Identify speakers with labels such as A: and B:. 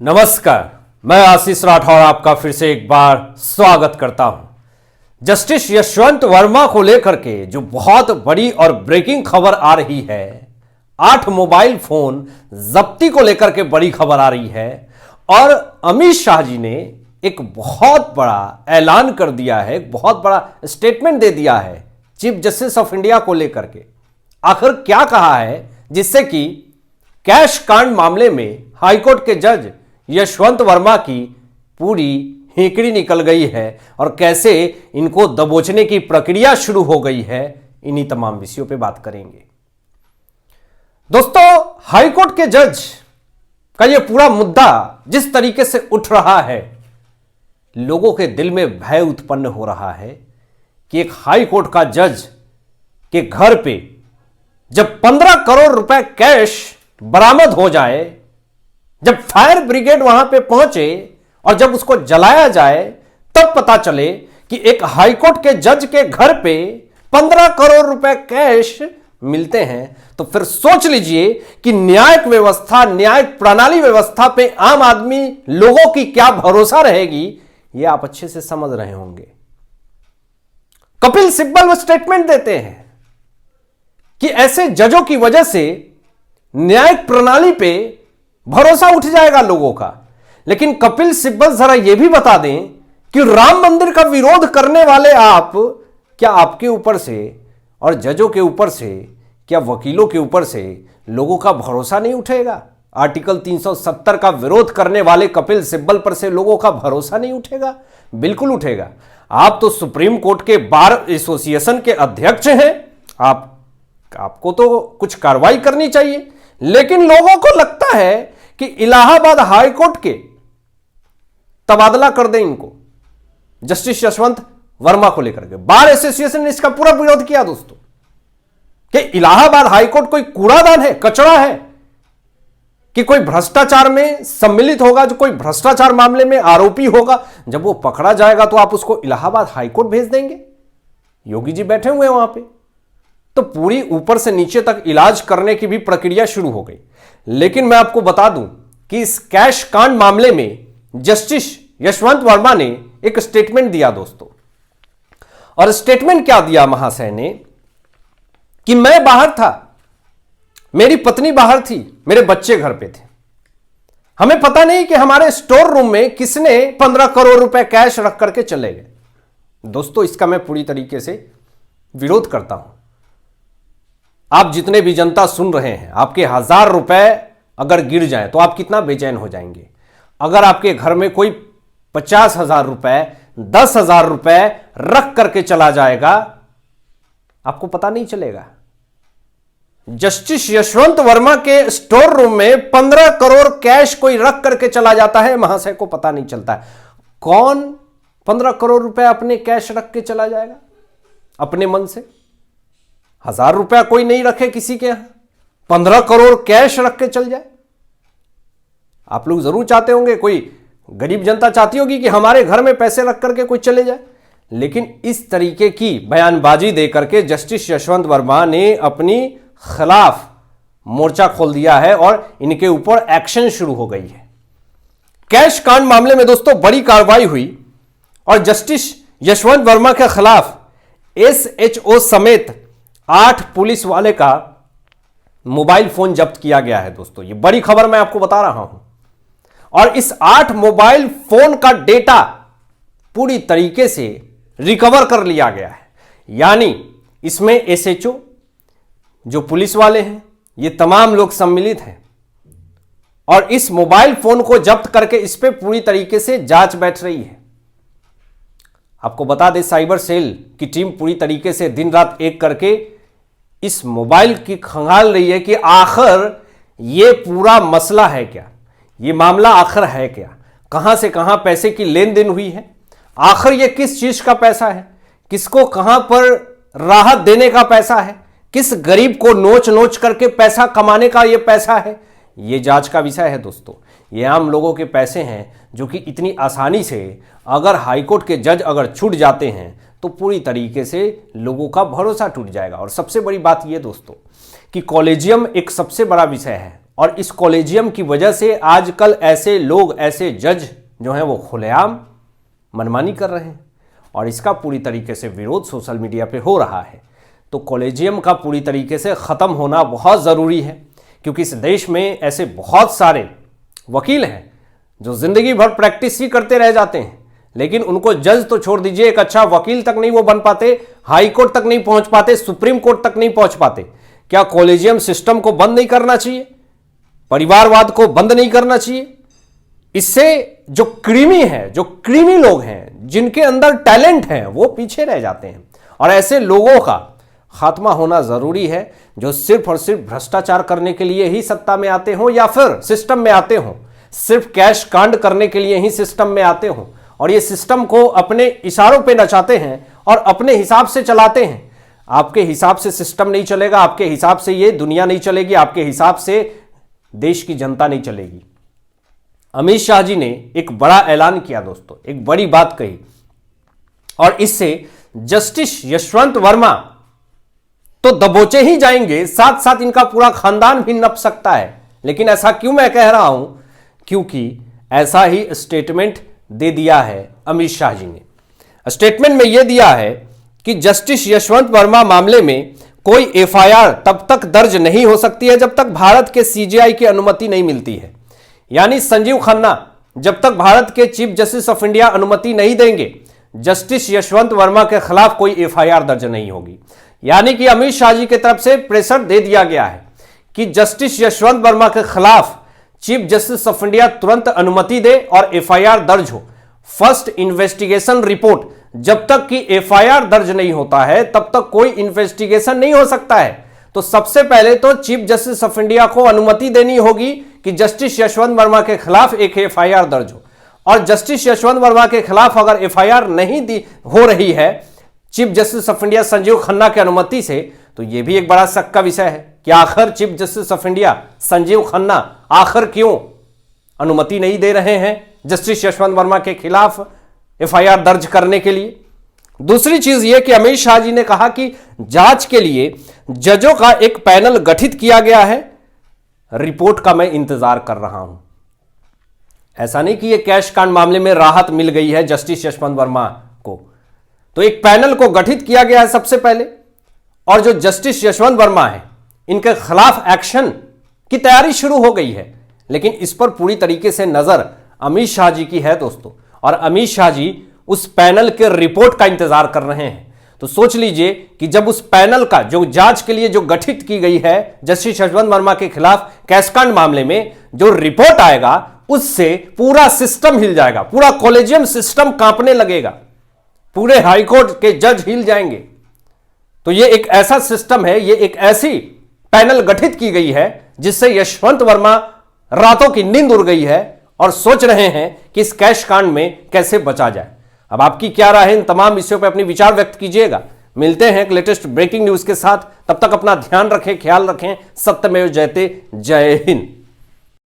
A: नमस्कार, मैं आशीष राठौर आपका फिर से एक बार स्वागत करता हूं। जस्टिस यशवंत वर्मा को लेकर के जो बहुत बड़ी और ब्रेकिंग खबर आ रही है, 8 मोबाइल फोन जब्ती को लेकर के बड़ी खबर आ रही है और अमित शाह जी ने एक बहुत बड़ा ऐलान कर दिया है, एक बहुत बड़ा स्टेटमेंट दे दिया है चीफ जस्टिस ऑफ इंडिया को लेकर के। आखिर क्या कहा है जिससे कि कैश कांड मामले में हाईकोर्ट के जज यशवंत वर्मा की पूरी हेकड़ी निकल गई है और कैसे इनको दबोचने की प्रक्रिया शुरू हो गई है, इन्हीं तमाम विषयों पे बात करेंगे। दोस्तों, हाईकोर्ट के जज का यह पूरा मुद्दा जिस तरीके से उठ रहा है, लोगों के दिल में भय उत्पन्न हो रहा है कि एक हाईकोर्ट का जज के घर पे जब 15 करोड़ रुपए कैश बरामद हो जाए, जब फायर ब्रिगेड वहां पे पहुंचे और जब उसको जलाया जाए, तब पता चले कि एक हाईकोर्ट के जज के घर पे 15 करोड़ रुपए कैश मिलते हैं, तो फिर सोच लीजिए कि न्यायिक व्यवस्था, न्यायिक प्रणाली व्यवस्था पे आम आदमी लोगों की क्या भरोसा रहेगी, यह आप अच्छे से समझ रहे होंगे। कपिल सिब्बल वो स्टेटमेंट देते हैं कि ऐसे जजों की वजह से न्यायिक प्रणाली पे भरोसा उठ जाएगा लोगों का। लेकिन कपिल सिब्बल जरा यह भी बता दें कि राम मंदिर का विरोध करने वाले आप, क्या आपके ऊपर से और जजों के ऊपर से, क्या वकीलों के ऊपर से लोगों का भरोसा नहीं उठेगा? आर्टिकल 370 का विरोध करने वाले कपिल सिब्बल पर से लोगों का भरोसा नहीं उठेगा? बिल्कुल उठेगा। आप तो सुप्रीम कोर्ट के बार एसोसिएशन के अध्यक्ष हैं, आपको तो कुछ कार्रवाई करनी चाहिए। लेकिन लोगों को लगता है कि इलाहाबाद हाईकोर्ट के तबादला कर दें इनको, जस्टिस यशवंत वर्मा को लेकर के। बार एसोसिएशन ने इसका पूरा विरोध किया दोस्तों, कि इलाहाबाद हाईकोर्ट कोई कूड़ादान है, कचरा है, कि कोई भ्रष्टाचार में सम्मिलित होगा, जो कोई भ्रष्टाचार मामले में आरोपी होगा, जब वो पकड़ा जाएगा तो आप उसको इलाहाबाद हाईकोर्ट भेज देंगे। योगी जी बैठे हुए हैं वहां पे, तो पूरी ऊपर से नीचे तक इलाज करने की भी प्रक्रिया शुरू हो गई। लेकिन मैं आपको बता दूं कि इस कैश कांड मामले में जस्टिस यशवंत वर्मा ने एक स्टेटमेंट दिया दोस्तों। और स्टेटमेंट क्या दिया महाशय ने कि मैं बाहर था, मेरी पत्नी बाहर थी, मेरे बच्चे घर पे थे, हमें पता नहीं कि हमारे स्टोर रूम में किसने 15 करोड़ रुपए कैश रख करके चले गए। दोस्तों, इसका मैं पूरी तरीके से विरोध करता हूं। आप जितने भी जनता सुन रहे हैं, आपके 1000 रुपए अगर गिर जाएं तो आप कितना बेचैन हो जाएंगे। अगर आपके घर में कोई 50,000 रुपए, 10,000 रुपए रख करके चला जाएगा, आपको पता नहीं चलेगा। जस्टिस यशवंत वर्मा के स्टोर रूम में 15 करोड़ कैश कोई रख करके चला जाता है, महाशय को पता नहीं चलता है। कौन 15 करोड़ रुपए अपने कैश रख के चला जाएगा अपने मन से? 1000 रुपया कोई नहीं रखे किसी के यहां, 15 करोड़ कैश रख के चल जाए। आप लोग जरूर चाहते होंगे, कोई गरीब जनता चाहती होगी कि हमारे घर में पैसे रख करके कोई चले जाए। लेकिन इस तरीके की बयानबाजी देकर के जस्टिस यशवंत वर्मा ने अपनी खिलाफ मोर्चा खोल दिया है और इनके ऊपर एक्शन शुरू हो गई है। कैश कांड मामले में दोस्तों बड़ी कार्रवाई हुई और जस्टिस यशवंत वर्मा के खिलाफ SHO समेत 8 पुलिस वाले का मोबाइल फोन जब्त किया गया है दोस्तों। ये बड़ी खबर मैं आपको बता रहा हूं। और इस 8 मोबाइल फोन का डेटा पूरी तरीके से रिकवर कर लिया गया है। यानी इसमें SHO, जो पुलिस वाले हैं, ये तमाम लोग सम्मिलित हैं और इस मोबाइल फोन को जब्त करके इस पे पूरी तरीके से जांच बैठ रही है। आपको बता दें, साइबर सेल की टीम पूरी तरीके से दिन रात एक करके इस मोबाइल की खंगाल रही है कि आखिर ये पूरा मसला है क्या, ये मामला आखिर है क्या, कहां से कहां पैसे की लेन देन हुई है, आखिर ये किस चीज का पैसा है, किसको कहां पर राहत देने का पैसा है, किस गरीब को नोच नोच करके पैसा कमाने का ये पैसा है। ये जांच का विषय है दोस्तों। ये आम लोगों के पैसे हैं जो कि इतनी आसानी से अगर हाईकोर्ट के जज अगर छूट जाते हैं तो पूरी तरीके से लोगों का भरोसा टूट जाएगा। और सबसे बड़ी बात यह दोस्तों कि कॉलेजियम एक सबसे बड़ा विषय है और इस कॉलेजियम की वजह से आजकल ऐसे लोग, ऐसे जज जो हैं वो खुलेआम मनमानी कर रहे हैं और इसका पूरी तरीके से विरोध सोशल मीडिया पे हो रहा है। तो कॉलेजियम का पूरी तरीके से ख़त्म होना बहुत ज़रूरी है, क्योंकि इस देश में ऐसे बहुत सारे वकील हैं जो ज़िंदगी भर प्रैक्टिस ही करते रह जाते हैं, लेकिन उनको जज तो छोड़ दीजिए, एक अच्छा वकील तक नहीं वो बन पाते, हाई कोर्ट तक नहीं पहुंच पाते, सुप्रीम कोर्ट तक नहीं पहुंच पाते। क्या कॉलेजियम सिस्टम को बंद नहीं करना चाहिए? परिवारवाद को बंद नहीं करना चाहिए? इससे जो क्रीमी लोग हैं, जिनके अंदर टैलेंट है, वो पीछे रह जाते हैं और ऐसे लोगों का खात्मा होना जरूरी है जो सिर्फ और सिर्फ भ्रष्टाचार करने के लिए ही सत्ता में आते हों या फिर सिस्टम में आते हों, सिर्फ कैश कांड करने के लिए ही सिस्टम में आते हों और ये सिस्टम को अपने इशारों पे नचाते हैं और अपने हिसाब से चलाते हैं। आपके हिसाब से सिस्टम नहीं चलेगा, आपके हिसाब से ये दुनिया नहीं चलेगी, आपके हिसाब से देश की जनता नहीं चलेगी। अमित शाह जी ने एक बड़ा ऐलान किया दोस्तों, एक बड़ी बात कही और इससे जस्टिस यशवंत वर्मा तो दबोचे ही जाएंगे, साथ साथ इनका पूरा खानदान भी नप सकता है। लेकिन ऐसा क्यों मैं कह रहा हूं? क्योंकि ऐसा ही स्टेटमेंट दे दिया है अमित शाह जी ने। स्टेटमेंट में यह दिया है कि जस्टिस यशवंत वर्मा मामले में कोई एफआईआर तब तक दर्ज नहीं हो सकती है जब तक भारत के सीजेआई की अनुमति नहीं मिलती है। यानी संजीव खन्ना जब तक भारत के चीफ जस्टिस ऑफ इंडिया अनुमति नहीं देंगे, जस्टिस यशवंत वर्मा के खिलाफ कोई एफआईआर दर्ज नहीं होगी। यानी कि अमित शाह जी की तरफ से प्रेशर दे दिया गया है कि जस्टिस यशवंत वर्मा के खिलाफ चीफ जस्टिस ऑफ इंडिया तुरंत अनुमति दे और एफआईआर दर्ज हो। फर्स्ट इन्वेस्टिगेशन रिपोर्ट, जब तक कि एफआईआर दर्ज नहीं होता है तब तक कोई इन्वेस्टिगेशन नहीं हो सकता है। तो सबसे पहले तो चीफ जस्टिस ऑफ इंडिया को अनुमति देनी होगी कि जस्टिस यशवंत वर्मा के खिलाफ एक एफआईआर दर्ज हो, और जस्टिस यशवंत वर्मा के खिलाफ अगर एफआईआर नहीं हो रही है chief justice of India Sanjeev Khanna की अनुमति से, तो यह भी एक बड़ा शक का विषय है कि आखिर chief justice of India Sanjeev Khanna आखिर क्यों अनुमति नहीं दे रहे हैं जस्टिस यशवंत वर्मा के खिलाफ एफआईआर दर्ज करने के लिए। दूसरी चीज यह कि अमित शाह जी ने कहा कि जांच के लिए जजों का एक पैनल गठित किया गया है, रिपोर्ट का मैं इंतजार कर रहा हूं। ऐसा नहीं कि यह कैश कांड मामले में राहत मिल गई है जस्टिस यशवंत वर्मा को, तो एक पैनल को गठित किया गया है सबसे पहले, और जो जस्टिस यशवंत वर्मा है इनके खिलाफ एक्शन की तैयारी शुरू हो गई है। लेकिन इस पर पूरी तरीके से नजर अमित शाह जी की है दोस्तों, और अमित शाह जी उस पैनल के रिपोर्ट का इंतजार कर रहे हैं। तो सोच लीजिए कि जब उस पैनल का जो जांच के लिए जो गठित की गई है जस्टिस यशवंत वर्मा के खिलाफ कैशकांड मामले में, जो रिपोर्ट आएगा उससे पूरा सिस्टम हिल जाएगा, पूरा कॉलेजियम सिस्टम कांपने लगेगा, पूरे हाईकोर्ट के जज हिल जाएंगे। तो ये एक ऐसा सिस्टम है, ये एक ऐसी पैनल गठित की गई है जिससे यशवंत वर्मा रातों की नींद उड़ गई है और सोच रहे हैं कि इस कैश कांड में कैसे बचा जाए। अब आपकी क्या राय है? इन तमाम विषयों पर अपनी विचार व्यक्त कीजिएगा। मिलते हैं एक लेटेस्ट ब्रेकिंग न्यूज के साथ, तब तक अपना ध्यान रखें, ख्याल रखें। सत्यमेव जयते। जय हिंद।